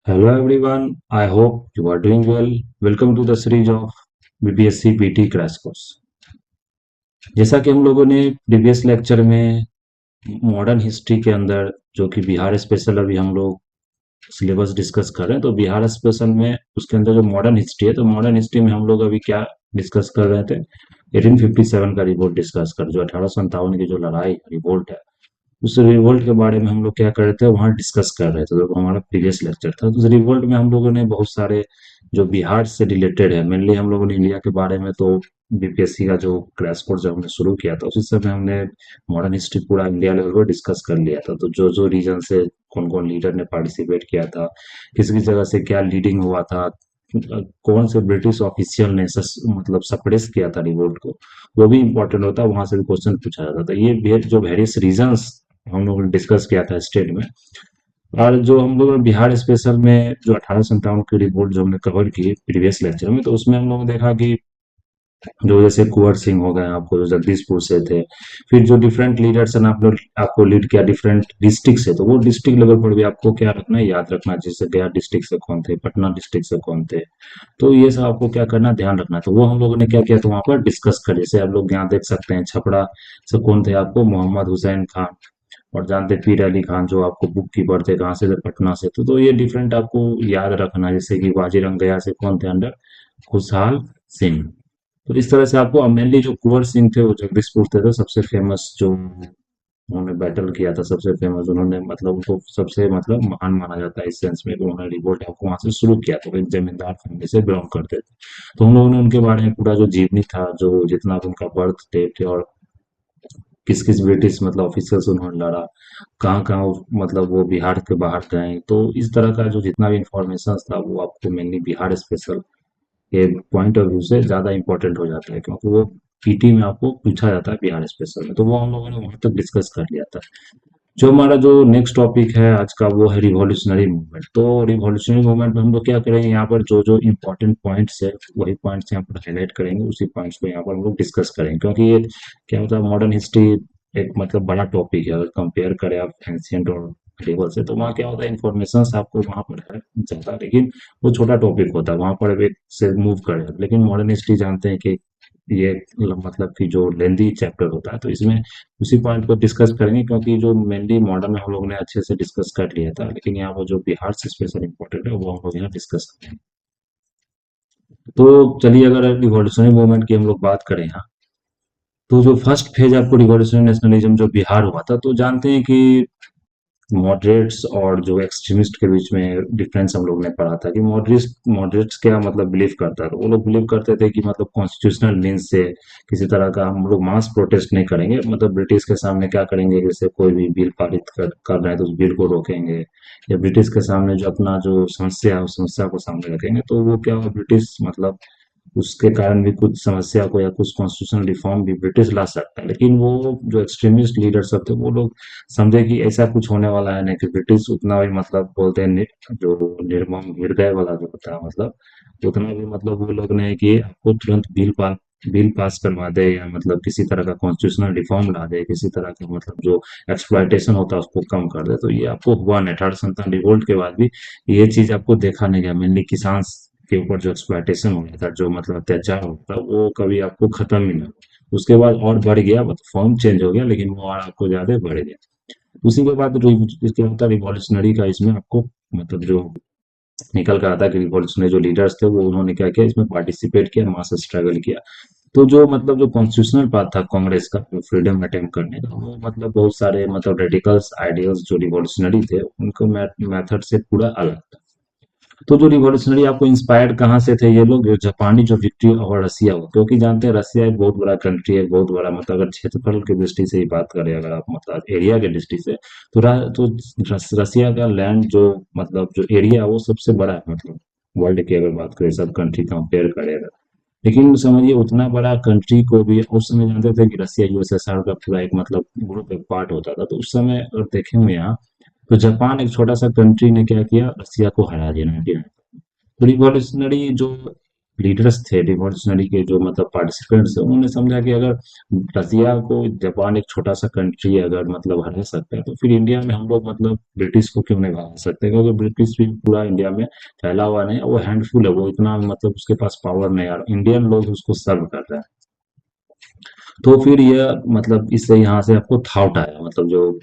Hello everyone, I hope you are doing well. Welcome to the series of BPSC PT Crash Course. जैसा कि हम लोगों ने previous lecture में modern history के अंदर जो कि बिहार स्पेशल अभी हम लोग सिलेबस डिस्कस कर रहे हैं, तो बिहार स्पेशल में उसके अंदर जो मॉडर्न हिस्ट्री है, तो मॉडर्न हिस्ट्री में हम लोग अभी क्या डिस्कस कर रहे थे? 1857 का रिवोल्ट डिस्कस कर, जो 1857 की जो लड़ाई रिवोल्ट है, उस रिवोल्ट के बारे में हम लोग क्या कर रहे थे, वहाँ डिस्कस कर रहे थे। तो हमारा प्रीवियस लेक्चर था, तो उस रिवोल्ट में हम लोगों ने बहुत सारे जो बिहार से रिलेटेड है, मेनली हम लोगों ने इंडिया के बारे में, तो बीपीएससी का जो क्रैश कोर्स जब हमने शुरू किया था उसी समय हमने मॉडर्न हिस्ट्री पूरा इंडिया लेवल पर डिस्कस कर लिया था। तो जो जो रीजन से कौन कौन लीडर ने पार्टिसिपेट किया था, किस किस जगह से क्या लीडिंग हुआ था, कौन से ब्रिटिश ऑफिशियल ने मतलब सप्रेस किया था रिवोल्ट को, वो भी इंपॉर्टेंट होता है, वहां से भी क्वेश्चन पूछा जाता था। ये जो वेरियस रीजंस हम लोगों ने डिस्कस किया था स्टेट में। और जो हम लोगों ने बिहार स्पेशल में जो 1857 की रिपोर्ट जो हमने कवर की प्रीवियस लेक्चर में, तो उसमें हम लोगों ने देखा कि जो जैसे कुंवर सिंह हो गए आपको, जो जगदीशपुर से थे, फिर जो डिफरेंट लीडर्स ने आप लोग आपको लीड किया डिफरेंट डिस्ट्रिक्ट से, तो वो डिस्ट्रिक्ट लेवल पर भी आपको क्या रखना है, याद रखना है। जैसे गया डिस्ट्रिक्ट से कौन थे, पटना डिस्ट्रिक्ट से कौन थे, तो ये सब आपको क्या करना, ध्यान रखना है। तो वो हम लोगों ने क्या किया था वहां पर डिस्कस कर, जैसे आप लोग यहाँ देख सकते हैं छपरा से कौन थे आपको, मोहम्मद हुसैन खान, और जानते पीर अली खान जो आपको बुक कीपर थे, कहाँ से थे, पटना से। तो ये डिफरेंट आपको याद रखना, जैसे कि वाजीरंग गया से कौन थे अंडर, खुशहाल सिंह। तो इस तरह से आपको मेनली जो कुंवर सिंह थे वो जगदीशपुर थे, तो सबसे फेमस जो उन्होंने बैटल किया था, सबसे फेमस उन्होंने, मतलब उनको सबसे मतलब महान माना जाता है इस सेंस में कि उन्होंने रिवोल्ट आपको वहां से शुरू किया, तो वो एक जमींदार फैमिली से बिलोंग करते थे। तो हम लोगों ने उनके बारे में पूरा जो जीवनी था, जो जितना भी उनका बर्थ डेट है, और किस किस ब्रिटिश मतलब ऑफिसर से उन्होंने लड़ा, कहाँ कहाँ मतलब वो बिहार के बाहर गए, तो इस तरह का जो जितना भी इंफॉर्मेशन था वो आपको मेनली बिहार स्पेशल के पॉइंट ऑफ व्यू से ज्यादा इंपॉर्टेंट हो जाता है, क्योंकि वो पीटी में आपको पूछा जाता है बिहार स्पेशल में। तो वो हम लोगों ने वहां तक डिस्कस कर लिया था। जो हमारा जो नेक्स्ट टॉपिक है आज का, वो है रिवॉल्यूशनरी मूवमेंट। तो रिवॉल्यूशनरी मूवमेंट में हम लोग क्या करेंगे, यहाँ पर जो जो इंपॉर्टेंट पॉइंट्स है वही पॉइंट्स यहाँ पर हाईलाइट करेंगे, उसी पॉइंट्स को यहाँ पर हम लोग डिस्कस करेंगे, क्योंकि ये क्या होता है, मॉडर्न हिस्ट्री एक मतलब बड़ा टॉपिक है। अगर कंपेयर करें आप एंशियंट और medieval से, तो वहाँ क्या होता है, इन्फॉर्मेशन आपको वहाँ पर है ज्यादा, लेकिन वो छोटा टॉपिक होता है, वहाँ पर एक से मूव करें। लेकिन मॉडर्न हिस्ट्री जानते हैं कि ये मतलब कि जो लेंदी चैप्टर होता है, तो इसमें उसी पॉइंट को डिस्कस करेंगे, क्योंकि जो मेनली मॉडर्न में हम लोग ने अच्छे से डिस्कस कर लिया था, लेकिन यहाँ पर जो बिहार से स्पेशल इंपॉर्टेंट है वो हम लोग यहाँ डिस्कस करेंगे। तो चलिए, अगर रिवॉल्यूशनरी मूवमेंट की हम लोग बात करें यहाँ, तो जो फर्स्ट फेज आपको रिवॉल्यूशनरी नेशनलिज्म जो बिहार हुआ था, तो जानते हैं कि मॉडरेट्स और जो एक्सट्रीमिस्ट के बीच में डिफरेंस हम लोग ने पढ़ा था, कि मॉडरेट्स मॉडरेट्स क्या मतलब बिलीव करता था, वो लोग बिलीव करते थे कि मतलब कॉन्स्टिट्यूशनल मीन्स से किसी तरह का हम लोग मास प्रोटेस्ट नहीं करेंगे, मतलब ब्रिटिश के सामने क्या करेंगे, जैसे कोई भी बिल पारित कर रहे हैं तो उस बिल को रोकेंगे, या ब्रिटिश के सामने जो अपना जो समस्या है उस समस्या को सामने रखेंगे। तो वो क्या हुआ, ब्रिटिश मतलब उसके कारण भी कुछ समस्या को या कुछ कॉन्स्टिट्यूशनल रिफॉर्म भी ब्रिटिश ला सकता है, लेकिन वो जो एक्सट्रीमिस्ट लीडर सब थे वो लोग समझे कि ऐसा कुछ होने वाला है नहीं, कि ब्रिटिश उतना भी मतलब बोलते हैं जो निर्मम हृदय वाला जो होता है, मतलब उतना भी मतलब वो लोग ने कि आपको तुरंत बिल पास करवा दे, या मतलब किसी तरह का कॉन्स्टिट्यूशनल रिफॉर्म ला दे, किसी तरह का मतलब जो एक्सप्लॉयटेशन होता है उसको कम कर दे। तो ये आपको हुआ नहीं, 1857 रिवोल्ट के बाद भी ये चीज आपको देखा नहीं गया। मेनली किसान के ऊपर जो एक्सप्लॉयटेशन हो गया था, जो मतलब अत्याचार होता था, वो कभी आपको खत्म ही ना हुआ। उसके बाद और बढ़ गया, मतलब फॉर्म चेंज हो गया, लेकिन वो और आपको ज्यादा बढ़ गया। उसी के बाद इसके होता रिवॉल्यूशनरी का, इसमें आपको मतलब जो निकल कर आता है कि रिवॉल्यूशनरी जो लीडर्स थे वो उन्होंने क्या किया, इसमें पार्टिसिपेट किया, मास स्ट्रगल किया। तो जो मतलब जो कॉन्स्टिट्यूशनल पाथ था कांग्रेस का फ्रीडम अटेम्प्ट करने का, वो मतलब बहुत सारे मतलब रेडिकल्स आइडियल्स जो रिवॉल्यूशनरी थे उनको मेथड से पूरा अलग था। तो जो रिवॉल्यूशनरी आपको इंस्पायर्ड कहाँ से थे ये लोग, जापानी जो विक्ट्री और रसिया हो, क्योंकि जानते हैं रसिया एक बहुत बड़ा कंट्री है, बहुत बड़ा, मतलब अगर क्षेत्रफल की दृष्टि से ही बात करें, अगर आप मतलब एरिया की दृष्टि से, तो रसिया का लैंड जो मतलब जो एरिया है वो सबसे बड़ा है, मतलब वर्ल्ड की अगर बात करें, सब कंट्री कंपेयर करें अगर। लेकिन समझिए उतना बड़ा कंट्री को भी उस समय जानते थे कि रसिया यूएसएसआर का पूरा एक मतलब ग्रुप एक पार्ट होता था। तो उस समय अगर देखें हम यहाँ, तो जापान एक छोटा सा कंट्री ने क्या किया, रसिया को हरा दिया। तो रिवॉल्यूशनरी जो लीडर्स थे रिवॉल्यूशनरी के, जो मतलब पार्टिसिपेंट्स थे, उन्होंने समझा कि अगर रसिया को, जापान एक छोटा सा कंट्री अगर मतलब हरा सकता है, तो फिर इंडिया में हम लोग मतलब ब्रिटिश को क्यों नहीं हरा सकते, क्योंकि ब्रिटिश भी पूरा इंडिया में फैला हुआ नहीं है, वो हैंडफुल है, वो इतना मतलब उसके पास पावर नहीं है, और इंडियन लोग उसको सर्व कर रहे हैं। तो फिर ये मतलब इससे यहाँ से आपको थाउट आया, मतलब जो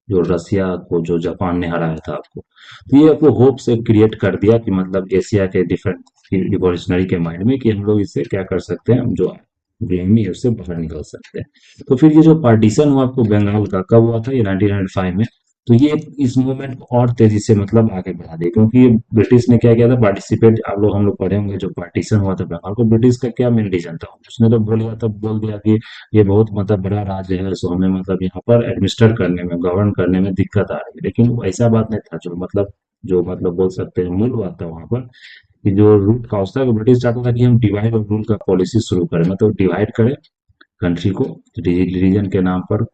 जो रसिया को जो जापान ने हराया था आपको, तो ये आपको होप से क्रिएट कर दिया कि मतलब एशिया के डिफरेंट रिवॉल्यूशनरी के माइंड में कि हम लोग इससे क्या कर सकते हैं, हम जो गुलामी है उससे बाहर निकल सकते हैं। तो फिर ये जो पार्टीशन हुआ आपको बंगाल का कब हुआ था, ये 1905 में। तो ये इस मूवमेंट को और तेजी से मतलब आगे बढ़ा दिया, क्योंकि ब्रिटिश ने क्या किया था, पार्टिसिपेट, आप लोग हम लोग पढ़े होंगे, जो पार्टीशन हुआ था बंगाल को, ब्रिटिश का क्या मेन रीजन था, उसने तो बोल दिया कि ये बहुत मतलब बड़ा राज्य है, सो हमें मतलब यहाँ पर एडमिनिस्टर करने में, गवर्न करने में दिक्कत आ रही है। लेकिन वो ऐसा बात नहीं था, जो मतलब बोल सकते हैं मूल बात था वहां पर, कि जो रूट काउज था, ब्रिटिश चाहता था कि हम डिवाइड और रूल का पॉलिसी शुरू करें, मतलब डिवाइड करें कंट्री को रिलीजन के नाम पर,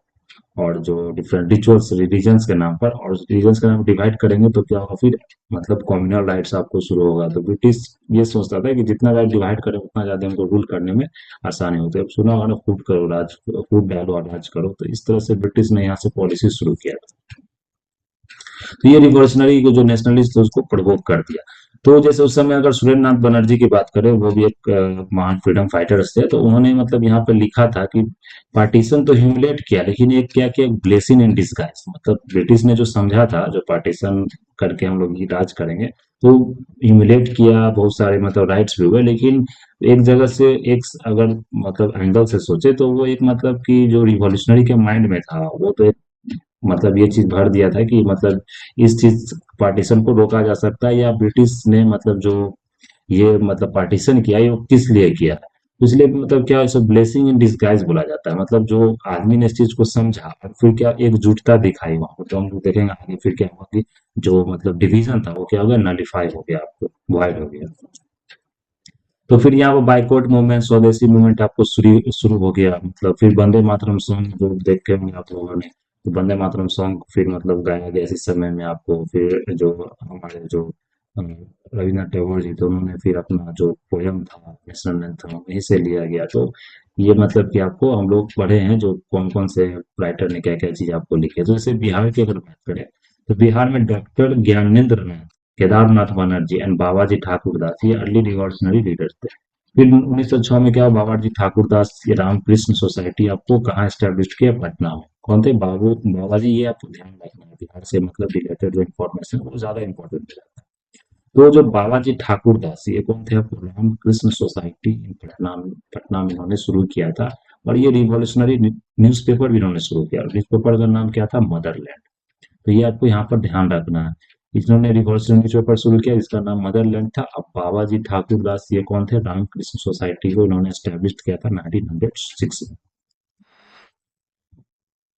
और जो डिफरेंट रिचुअल्स रिलीजन्स के नाम पर, और रिलीजन्स के नाम पर डिवाइड करेंगे तो क्या होगा फिर, मतलब कम्युनल राइट्स आपको शुरू होगा। तो ब्रिटिश ये सोचता था कि जितना राइट डिवाइड करें उतना ज्यादा हमको रूल करने में आसानी होती है। अब सुना होगा ना, फूट करो राज, फूट डालो और राज करो, तो इस तरह से ब्रिटिश ने यहाँ से पॉलिसी शुरू किया। तो ये रिवॉल्यूशनरी को जो नेशनलिस्ट थे उसको प्रवोक कर दिया। तो जैसे उस समय अगर सुरेंद्र नाथ बनर्जी की बात करें, वो भी एक महान फ्रीडम फाइटर्स थे, तो उन्होंने मतलब यहाँ पर लिखा था कि पार्टीशन तो ह्यूमिलेट किया, लेकिन एक क्या किया, ब्लेसिंग इन डिस्गाइज, मतलब ब्रिटिश ने जो समझा था जो पार्टीशन करके हम लोग ये राज करेंगे, तो ह्यूमिलेट किया, बहुत सारे मतलब राइट्स भी हुए, लेकिन एक जगह से एक अगर मतलब एंगल से सोचे तो वो एक मतलब कि जो रिवॉल्यूशनरी के माइंड में था, वो तो एक मतलब ये चीज भर दिया था कि मतलब इस चीज पार्टीशन को रोका जा सकता है, या ब्रिटिश ने मतलब जो ये मतलब पार्टीशन किया, ये वो किस लिए किया है। तो इसलिए मतलब क्या, इसे ब्लेसिंग इन डिस्गाइज बोला जाता है, मतलब जो आदमी ने इस चीज को समझा और फिर क्या एकजुटता दिखाई वहां पर, तो हम लोग देखेंगे आगे फिर क्या हुआ कि जो मतलब डिवीजन था वो क्या हो गया, नलिफाई हो गया, आपको वॉइड हो गया। तो फिर यहाँ पर बाइकॉट मूवमेंट, स्वदेशी मूवमेंट आपको शुरू शुरू हो गया, मतलब फिर वंदे मातरम सॉन्ग जो देखे होंगे आप लोगों ने, तो वंदे मातरम सॉन्ग फिर मतलब गाया गया इस समय में आपको, फिर जो हमारे जो रविन्द्रनाथ टैगोर जी थे, उन्होंने फिर अपना जो पोयम था नेशनल एंथम वहीं से लिया गया। तो ये मतलब कि आपको हम लोग पढ़े हैं जो कौन कौन से राइटर ने क्या क्या चीज आपको लिखी है। तो जैसे बिहार की अगर बात करें, तो बिहार में doctor Gyanendra Nath, Kedarnath Banerjee and बाबाजी ठाकुरदास, ये अर्ली रिवॉल्यूशनरी लीडर्स थे। फिर 1906 में क्या हुआ, बाबाजी ठाकुरदास ये रामकृष्ण सोसाइटी आपको कहाँ स्टैब्लिश किया, पटना में। कौन थे, बाबाजी, ये आपको ध्यान रखना है, बिहार से मतलब रिलेटेड जो इन्फॉर्मेशन है वो ज्यादा इंपॉर्टेंट है। तो जो बाबाजी ठाकुरदास ये कौन थे, आपको रामकृष्ण सोसाइटी इन पटना पटना में इन्होंने शुरू किया था। और ये रिवॉल्यूशनरी न्यूज़पेपर भी इन्होंने शुरू किया, न्यूज़पेपर का नाम क्या था, मदरलैंड। तो ये आपको यहाँ पर ध्यान रखना है। इन्होंने रिवॉल्यूशनरी न्यूज़पेपर शुरू किया, इसका नाम मदरलैंड था। अब बाबाजी ठाकुरदास ये कौन थे, रामकृष्ण सोसाइटी को इन्होंने स्टैब्लिश किया था 1906 में।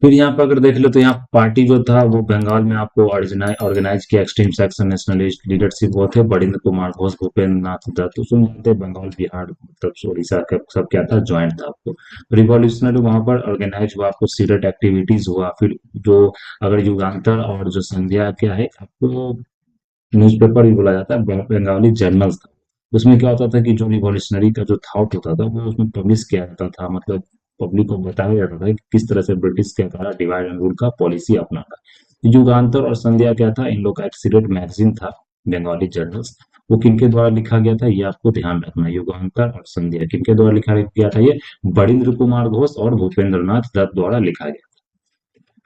फिर यहाँ पर अगर देख लो, तो यहाँ पार्टी जो था वो बंगाल में आपको ऑर्गेनाइज किया, एक्सट्रीम सेक्शन नेशनलिस्ट लीडरशिप वो थे बरिंद्र कुमार घोष, भूपेंद्र नाथ दत्त, तो सुन जानते बंगाल बिहार मतलब उड़ीसा का सब क्या था, ज्वाइंट था आपको। रिवॉल्यूशनरी वहां पर ऑर्गेनाइज हुआ, आपको सीरेट एक्टिविटीज हुआ, फिर जो अगर युगांतर और जो संध्या क्या है आपको न्यूज़पेपर भी बोला जाता है, बंगाली जर्नल्स था। उसमें क्या होता था कि जो रिवॉल्यूशनरी का जो थॉट होता था वो उसमें पब्लिश किया जाता था, मतलब पब्लिक को बताया जाता था कि किस तरह से ब्रिटिश क्या करा, डिवाइड एंड रूल का पॉलिसी अपनाता। युगांतर और संध्या क्या था, इन लोग का एक सीक्रेट मैगजीन था, बंगाली जर्नल्स। वो किनके द्वारा लिखा गया था, ये आपको ध्यान रखना है, युगांतर और संध्या किनके द्वारा लिखा गया था, ये बरिंद्र कुमार घोष और भूपेंद्र नाथ दत्त द्वारा लिखा गया।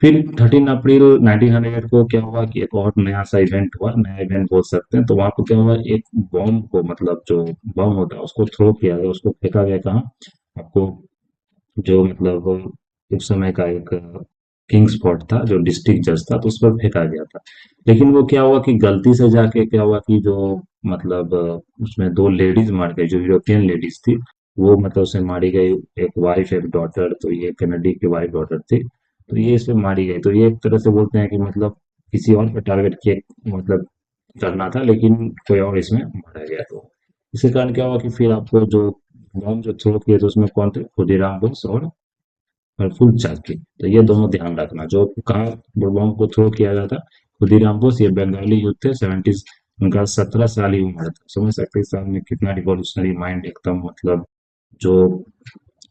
फिर 13 अप्रैल 1900 को क्या हुआ कि एक और नया सा इवेंट हुआ, नया इवेंट बोल सकते हैं। तो वहां पर क्या हुआ, एक बॉम्ब को मतलब जो बम होता है उसको थ्रो किया गया, उसको फेंका गया कहाँ, आपको जो मतलब उस समय का एक किंग स्पॉट था जो डिस्ट्रिक्ट जज था, तो उस पर फेंका गया था। लेकिन वो क्या हुआ कि गलती से जाके क्या हुआ कि जो मतलब उसमें दो लेडीज मार गई, जो यूरोपियन लेडीज थी, वो मतलब उसमें मारी गई, एक वाइफ एक डॉटर, तो ये कनेडी की वाइफ डॉटर थी, तो ये इसमें मारी गई। तो ये एक तरह से बोलते हैं कि मतलब किसी और पे टारगेट किए मतलब करना था, लेकिन कोई और इसमें मारा गया। तो इसी कारण क्या हुआ कि फिर आपको जो बम जो थ्रो किए थे उसमें कौन थे, खुदीराम बोस और फुल चाकी। तो ये दोनों ध्यान रखना, जो कहाँ बम को थ्रो किया गया था, खुदीराम बोस, ये बंगाली यूथ थे, 70s उनका 17 साल ही उम्र था। समझ सकते हैं इस साल में कितना रिवॉल्यूशनरी माइंड एकदम मतलब जो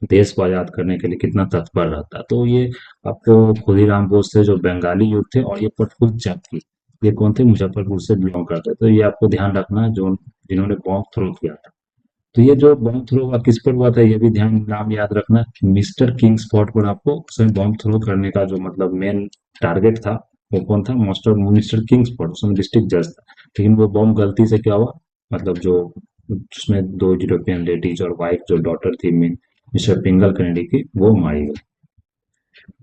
देश को आजाद करने के लिए कितना तत्पर रहता। तो ये आपको खुदीराम बोस थे जो बंगाली युद्ध थे, और ये प्रफुल्ल चाकी, ये कौन थे, मुजफ्फरपुर से बिलोंग करते। तो ये आपको ध्यान रखना है, जो जिन्होंने बॉम्ब थ्रो किया था। तो ये जो बॉम्ब थ्रो हुआ किस पर हुआ था, ये भी ध्यान नाम याद रखना। मिस्टर किंग स्पॉट पर आपको उसमें बॉम्ब थ्रो करने का जो मतलब मेन टारगेट था, वो कौन था, मास्टर मिस्टर किंग स्पॉट, उसमें डिस्ट्रिक्ट जज था। लेकिन वो बॉम्ब गलती से क्या हुआ, मतलब जो उसमें दो यूरोपियन लेडीज और वाइफ जो डॉटर थी मिस्टर पिंगल कैनेडी की, वो मारी गई।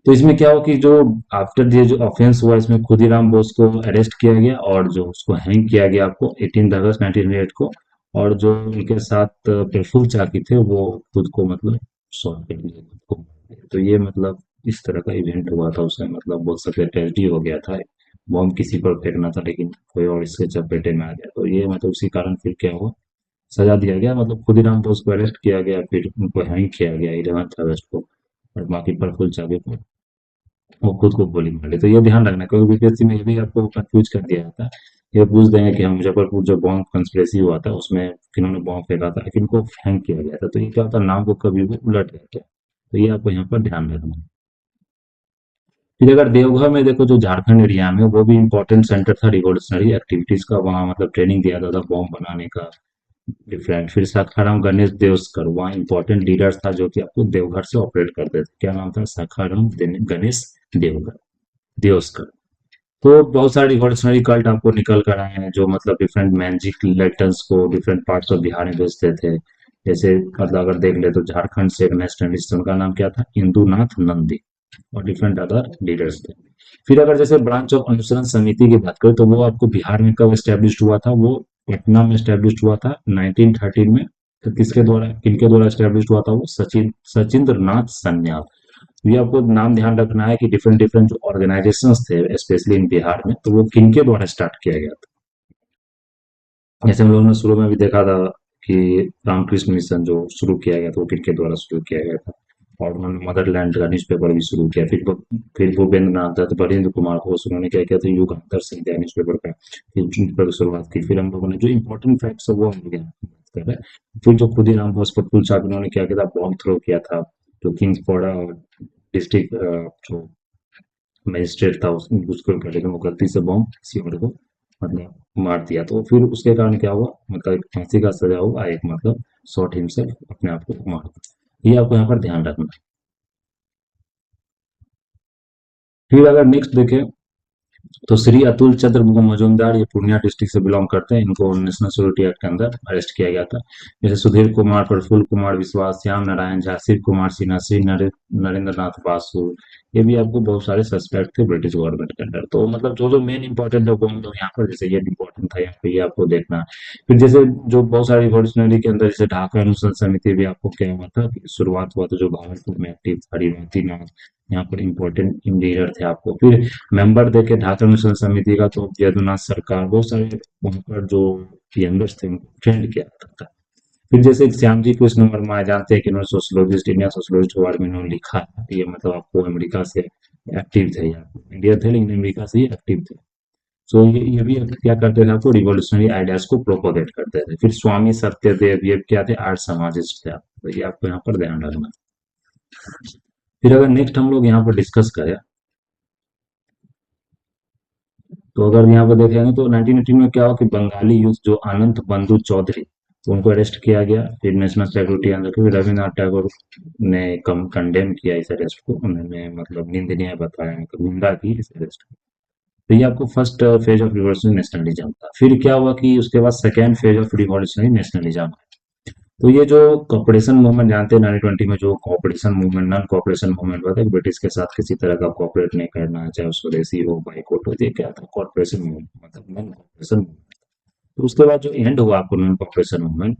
तो इसमें क्या हुआ कि जो आफ्टर ये जो ऑफेंस हुआ, इसमें खुदीराम बोस को अरेस्ट किया गया और जो उसको हैंग किया गया आपको 18 अगस्त 1908 को। और जो उनके साथ प्रफुल्ल चाकी थे वो खुद को मतलब सौंप के लिए खुद को मार गए। तो ये मतलब इस तरह का इवेंट हुआ था उसमें, मतलब बोल सकते ट्रेजेडी हो गया था। बॉम्ब किसी पर फेंकना था लेकिन कोई और इसके चपेटे में आ गया, तो ये मतलब उसी कारण फिर क्या हुआ, सजा दिया गया। मतलब खुदीराम बोस को अरेस्ट किया गया, फिर उनको हैंग किया गया 11 अगस्त को। और बाकी प्रफुल्ल चाकी को वो खुद को गोली मार ली। तो ये ध्यान रखना, क्योंकि बीपीएससी में ये भी आपको कंफ्यूज कर दिया जाता है। ये पूछ देंगे कि हम मुजफ्फरपुर जो बॉम्ब कंस्पिरेसी हुआ था उसमें किन्होंने बॉम्ब फेंका था, किनको हैंग किया गया था, तो ये क्या होता है, नाम को कभी भी उलट जाता है। तो ये आपको यहाँ पर ध्यान रखना है। फिर अगर देवघर में देखो, जो झारखंड एरिया में, वो भी इम्पोर्टेंट सेंटर था रिवॉल्यूशनरी एक्टिविटीज का, वहाँ मतलब ट्रेनिंग दिया जाता था बॉम्ब बनाने का डिफरेंट। फिर साखाराम गणेश देवस्कर वहाँ इंपॉर्टेंट लीडर था, जो कि आपको देवघर से ऑपरेट करते थे। क्या नाम था, साखाराम गणेश देवघर देवस्कर। तो बहुत सारे रिवॉल्यूशनरी कल्ट आपको निकल कर आए हैं, जो मतलब डिफरेंट मैजिक लैंटर्न्स को डिफरेंट पार्ट्स ऑफ बिहार में भेजते थे। जैसे मतलब अगर देख ले तो झारखंड से एक नेशनलिस्ट, उनका नाम क्या था, इंदुनाथ नंदी, और डिफरेंट अदर लीडर्स थे। फिर अगर जैसे ब्रांच ऑफ अनुसरण समिति की बात करें, तो वो आपको बिहार में कब स्टैब्लिश हुआ था, वो पटना में स्टैब्लिश हुआ था 1913 में। तो किसके द्वारा, किनके द्वारा स्टैब्लिश हुआ था, वो सचिंद्र नाथ सन्याल। ये आपको नाम ध्यान रखना है कि डिफरेंट डिफरेंट जो ऑर्गेनाइजेशंस थे स्पेशली इन बिहार में, तो वो किनके द्वारा स्टार्ट किया गया था। जैसे हम लोगों ने शुरू में भी देखा था कि रामकृष्ण मिशन जो शुरू किया गया था, वो किनके द्वारा शुरू किया गया था। और उन्होंने मदरलैंड का न्यूज़पेपर भी शुरू किया। फिर भूपेंद्र नाथ दत्त, बरिंद्र कुमार घोष, उन्होंने क्या किया था, युगांतर संध्या न्यूज़पेपर का फिर न्यूज़पेपर की शुरुआत की। फिर हम लोगों ने जो इंपॉर्टेंट फैक्ट्स है वो हम लोग यहाँ बात कर रहे हैं। फिर जो खुदीराम बोस प्रफुल्ल चाकी, उन्होंने क्या किया था, बॉम्ब थ्रो किया था, जो किंग्सफोर्ड और डिस्ट्रिक्ट जो मजिस्ट्रेट था उसको कर, लेकिन वो गलती से बॉम्ब किसी और को मतलब मार दिया। तो फिर उसके कारण क्या हुआ, मतलब एक फांसी का सजा हुआ, एक मतलब शॉट हिमसेल्फ, अपने आप को मार दिया। ये आपको यहाँ पर ध्यान रखना है। फिर अगर नेक्स्ट देखें, तो श्री अतुल चंद्र मजूमदार, ये पूर्णिया डिस्ट्रिक्ट से बिलोंग करते हैं। इनको नेशनल सिक्योरिटी एक्ट के अंदर अरेस्ट किया गया था। जैसे सुधीर कुमार, प्रफुल्ल कुमार विश्वास, श्याम नारायण झा, शिव कुमार सिन्हा, श्री नरेंद्र नाथ बासु, ये भी आपको बहुत सारे सस्पेक्ट थे ब्रिटिश गवर्नमेंट के अंदर। तो मतलब जो जो मेन इंपॉर्टेंट है वो हम लोग यहाँ पर, जैसे ये इंपॉर्टेंट था यहाँ पे, ये आपको देखना है। फिर जैसे जो बहुत सारे रिवॉल्यूशनरी के अंदर, जैसे ढाका अनुसंधान समिति भी आपको क्या हुआ था कि शुरुआत हुआ था, जो भागलपुर में एक्टिव था हरिवंशी नाथ, यहाँ पर इंपॉर्टेंट लीडर थे आपको। फिर मेंबर देखे ढाका मिशन समिति का, तो यदुनाथ सरकार, बहुत सारे वहाँ पर जो यंगर्स थे उनको ट्रेंड किया था। फिर जैसे श्याम जी कृष्ण वर्मा जानते हैं कि इन्होंने सोशलोजिस्ट, इंडिया सोशलोजिस्ट अवार्ड में इन्होंने लिखा है, ये मतलब आपको अमेरिका से एक्टिव थे, या इंडिया थे लेकिन अमेरिका से ही एक्टिव थे। सो ये भी क्या करते थे, आपको रिवोल्यूशनरी आइडियाज को प्रोपोगेट करते थे। फिर स्वामी सत्यदेव, ये क्या थे, आर्य समाजिस्ट थे। तो ये आपको यहाँ पर ध्यान रखना। फिर अगर नेक्स्ट हम लोग यहाँ पर डिस्कस करें, तो अगर यहाँ पर देखेंगे तो 1918 में क्या हुआ कि बंगाली यूथ जो अनंत बंधु चौधरी, तो उनको अरेस्ट किया गया। फिर नेशनल सिक्योरिटी अंदर, क्योंकि रविन्द्रनाथ टैगोर ने कम कंडेम किया इस अरेस्ट को, उन्होंने मतलब निंदनीय बताया, मतलब निंदा की इस अरेस्ट की। तो ये आपको first phase of revolutionary nationalism था। फिर क्या हुआ कि उसके बाद second phase of revolutionary nationalism. तो ये जो कॉपरेशन मूवमेंट जानते हैं, 1920 में जो cooperation movement, non cooperation movement हुआ था, ब्रिटिश के साथ किसी तरह का कॉपरेट नहीं करना, चाहे वो स्वदेशी हो, बाइकआउट हो, ये क्या था, कॉपरेशन मूवमेंट, मतलब नॉन कॉपरेशन मूवमेंट। तो उसके बाद जो एंड हुआ आपको नॉन कॉपरेशन मूवमेंट,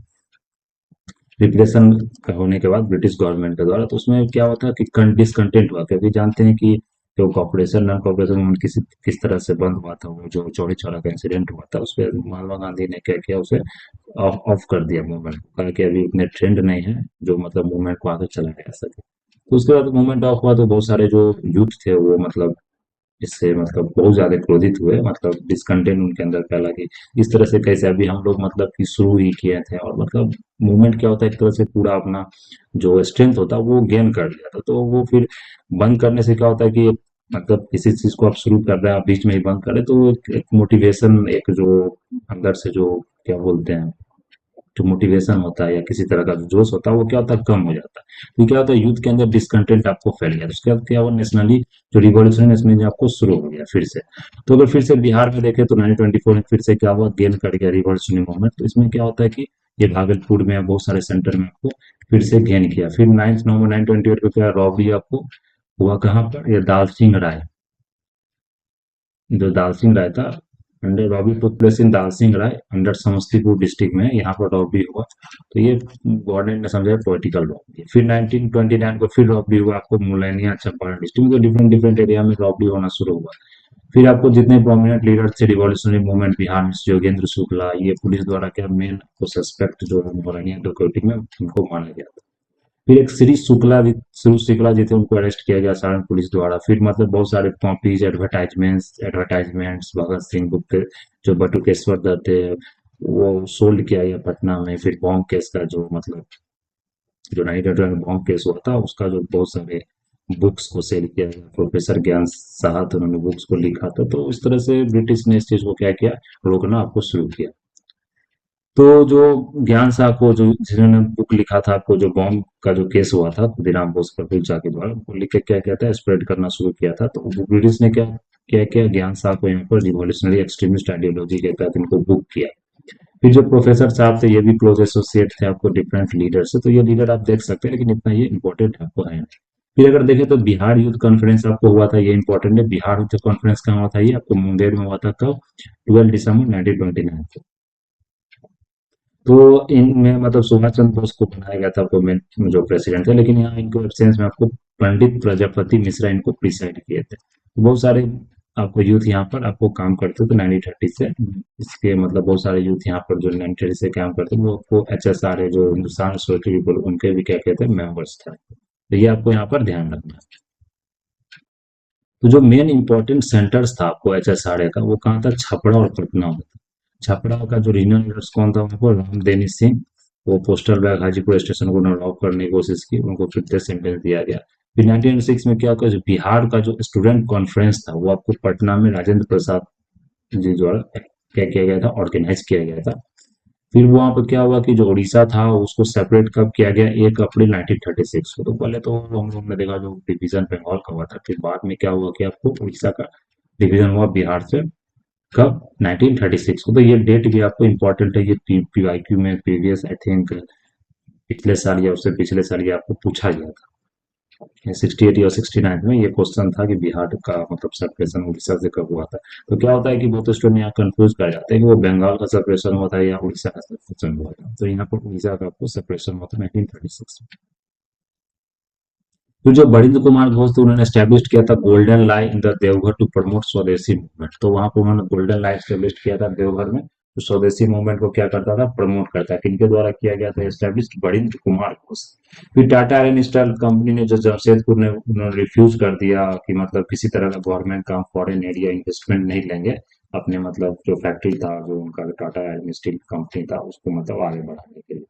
रिप्रेशन का होने के बाद ब्रिटिश गवर्नमेंट के द्वारा, तो उसमें क्या होता है कि डिसकंटेंट हुआ, क्योंकि जानते हैं कि जो कॉपरेशन नॉन कॉपरेशन मूवमेंट किस तरह से बंद हुआ था, वो जो चौरी चौरा का इंसिडेंट हुआ था, उस पर महात्मा गांधी ने क्या किया, उसे ऑफ ऑफ कर दिया मूवमेंट को, कहा कि अभी इतने ट्रेंड नहीं है जो मतलब मूवमेंट को आगे चलाया जा सके। तो उसके बाद मूवमेंट ऑफ हुआ, तो बहुत सारे जो यूथ थे वो मतलब इससे मतलब बहुत ज्यादा क्रोधित हुए, मतलब डिसकंटेंट उनके अंदर फैला कि इस तरह से कैसे, अभी हम लोग मतलब कि शुरू ही किए थे, और मतलब मूवमेंट क्या होता है, एक तरह से पूरा अपना जो स्ट्रेंथ होता है वो गेन कर लिया था, तो वो फिर बंद करने से क्या होता है कि मतलब किसी चीज को आप शुरू कर रहे हैं, आप बीच में ही बंद करें, तो वो एक मोटिवेशन, एक जो अंदर से जो क्या बोलते हैं, जो मोटिवेशन होता है या किसी तरह का जो जोश होता है, वो क्या होता है, कम हो जाता है। तो क्या होता है, यूथ के अंदर डिसकंटेंट आपको फैल गया, तो उसके बाद क्या हुआ, नेशनली जो रिवॉल्यूशन नेशनली आपको शुरू हो गया फिर से। तो अगर फिर से बिहार में देखें तो 1924 में फिर से क्या हुआ, गेन कर गया रिवॉल्यूशनरी मूवमेंट। तो इसमें क्या होता है कि ये भागलपुर में बहुत सारे सेंटर में आपको फिर से गेन किया। फिर 9 नवंबर 1928 को क्या रॉबरी आपको हुआ कहाँ पर, ये दाल सिंह राय, जो दाल सिंह राय था, अंडर रॉबी took place in Dalsinghsarai under Samastipur district में, यहाँ पर रॉबरी हुआ। तो ये गवर्नमेंट ने समझा पॉलिटिकल रॉबरी। फिर 1929 को फिर रॉबरी हुआ आपको मुरैनिया चंपारण डिस्ट्रिक्ट में, तो डिफरेंट डिफरेंट एरिया में रॉबरी होना शुरू हुआ। फिर आपको जितने प्रोमिनेंट लीडर थे रिवॉल्यूशनरी मूवमेंट बिहार में, योगेंद्र शुक्ला, ये पुलिस द्वारा क्या मेन आपको सस्पेक्ट जो मुरैनिया डकैती में उनको माना गया था। फिर एक श्री शुक्ला जी थे, उनको अरेस्ट किया गया सारण पुलिस द्वारा। फिर मतलब बहुत सारे copies, advertisements Bhagat Singh book के जो बटुकेश्वर दत्त थे, वो सोल्ड किया गया पटना में। फिर बॉम्ब केस का जो मतलब जो 1921 में बॉम्ब केस हुआ था, उसका जो बहुत सारे बुक्स को सेल किया गया, प्रोफेसर ज्ञान साहब थे, उन्होंने बुक्स को लिखा था। तो इस तरह से ब्रिटिश ने इस चीज को क्या किया, रोकना आपको शुरू किया। तो जो ज्ञान साहब को, जो जिन्होंने बुक लिखा था, आपको जो बॉम्ब का जो केस हुआ था खुदीराम बोस पर पिलचा के द्वारा, उनको लिख के क्या किया था, स्प्रेड करना शुरू किया था। तो ब्रिटिश ने क्या क्या किया, ज्ञान साहब को यहाँ पर रिवॉल्यूशनरी एक्सट्रीमिस्ट आइडियोलॉजी के तहत इनको बुक किया। फिर जो प्रोफेसर साहब थे, ये भी क्लोज एसोसिएट थे आपको डिफरेंट लीडर से, तो ये लीडर आप देख सकते हैं, लेकिन इतना ये इंपॉर्टेंट आपको है। फिर अगर देखें तो बिहार यूथ कॉन्फ्रेंस आपको हुआ था, ये इंपॉर्टेंट है। बिहार यूथ कॉन्फ्रेंस कहाँ हुआ था, ये आपको मुंगेर में हुआ था, कब, 12 दिसंबर 1929 को। तो इनमें मतलब सुभाष चंद्र बोस को बनाया गया था आपको मेन जो प्रेसिडेंट थे, लेकिन यहाँ इनको एब्सेंस में आपको पंडित प्रजापति मिश्रा इनको प्रिसाइड किए थे। तो बहुत सारे आपको यूथ यहाँ पर आपको काम करते थे 1930 से। इसके मतलब बहुत सारे यूथ यहाँ पर जो 1930 से काम करते थे, वो आपको HSR है, जो हिंदुस्तान सोसाइटी पीपल, उनके भी क्या कहते हैं, मेंबर्स थे। तो ये आपको यहाँ पर ध्यान रखना है। तो जो मेन इंपॉर्टेंट सेंटर्स था आपको HSRA का, वो कहाँ था, छपरा और पटना में था। छपरा का जो रीजनल लीडर्स कौन था, उनको रामदेनी सिंह, वो पोस्टल बैग हाजीपुर स्टेशन को नॉक आउट करने की कोशिश की, उनको फिर डेथ सेंटेंस दिया गया। फिर 1906 में क्या हुआ, जो बिहार का जो स्टूडेंट कॉन्फ्रेंस था, वो आपको पटना में राजेंद्र प्रसाद जी द्वारा क्या किया गया था, ऑर्गेनाइज किया गया था। फिर वहां पर क्या हुआ कि जो उड़ीसा था उसको सेपरेट कब किया गया, 1 अप्रैल 1936 को। तो पहले तो हम लोग ने देखा जो डिवीजन बंगाल का हुआ था, फिर बाद में क्या हुआ कि आपको उड़ीसा का डिवीजन हुआ बिहार से, कब, 1936 को। तो ये डेट भी आपको इम्पोर्टेंट है, ये PYQ में प्रीवियस आई थिंक पिछले साल या उससे पिछले साल ये आपको पूछा गया था। 68 या 69 में ये क्वेश्चन था कि बिहार का मतलब सेपरेशन उड़ीसा से कब हुआ था। तो क्या होता है कि बहुत स्टूडेंट यहाँ कंफ्यूज कर जाते हैं कि वो बंगाल का सेपरेशन हुआ था या उड़ीसा का सेपरेशन हुआ था। तो यहाँ पर उड़ीसा का आपको सेपरेशन हुआ था 1936 में। तो जो बरिंद्र कुमार घोष थे, उन्होंने स्टैब्लिश किया था गोल्डन लाई in the Deoghar to promote swadeshi movement. तो वहां पर उन्होंने गोल्डन लाई स्टैब्लिश किया था देवघर में, तो स्वदेशी मूवमेंट को क्या करता था, प्रमोट करता है। किनके द्वारा किया गया था स्टैब्लिश, बरिंद्र कुमार घोष। फिर टाटा आयरन स्टील कंपनी ने जो जमशेदपुर ने उन्होंने रिफ्यूज कर दिया कि मतलब किसी तरह का गवर्नमेंट का फॉरेन एरिया इन्वेस्टमेंट नहीं लेंगे, अपने मतलब जो फैक्ट्री था, जो उनका टाटा आयरन स्टील कंपनी था, उसको मतलब आगे बढ़ाने के लिए।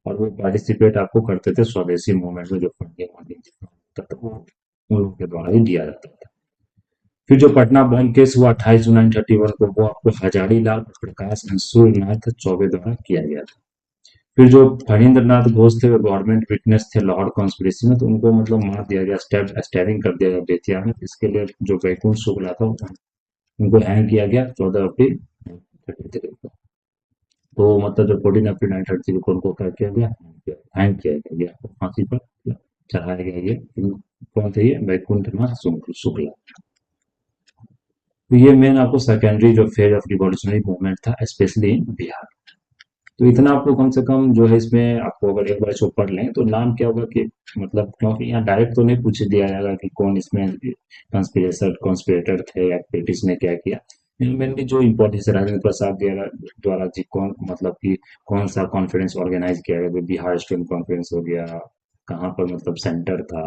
और वो पार्टिसिपेट आपको करते थे स्वदेशी मूवमेंट में, जो फंडिंग वंडिंग जितना होता था वो उन लोगों के द्वारा ही दिया जाता था। फिर जो पटना बम केस हुआ 28 जून 1931 को, वो आपको हजारीलाल प्रकाश अंशुल नाथ चौबे द्वारा किया गया था। फिर जो फणींद्र नाथ घोष थे, वो गवर्नमेंट विटनेस थे लाहौर कॉन्स्पिरेसी में, तो उनको मतलब मार दिया गया, स्टैबिंग कर दिया गया बेतिया में। इसके लिए जो बैकुंठ शुक्ला था, उनको हैंग किया गया 14 अप्रैल 1933 को। तो मतलब जो 14 अप्रैल 1933 को उनको क्या किया गया, हैंग किया गया, फांसी पर चढ़ाया गया। ये कौन थे, ये वैकुंठ नाथ शुक्ला। तो ये मेन आपको सेकेंडरी जो फेज ऑफ रिवॉल्यूशनरी मूवमेंट था, स्पेशली इन बिहार। तो इतना आपको कम से कम जो है इसमें, आपको अगर एक बार इसको पढ़ लें तो नाम क्या होगा कि मतलब, क्योंकि यहाँ डायरेक्ट तो नहीं पूछ दिया जाएगा कि कौन इसमें कॉन्स्पिरेटर थे या ब्रिटिश ने क्या किया। मेनली जो इम्पोर्टेंस है, राजेंद्र प्रसाद द्वारा जी कौन मतलब कि कौन सा कॉन्फ्रेंस ऑर्गेनाइज किया गया, बिहार स्टूडेंट कॉन्फ्रेंस हो गया, कहाँ पर मतलब सेंटर था,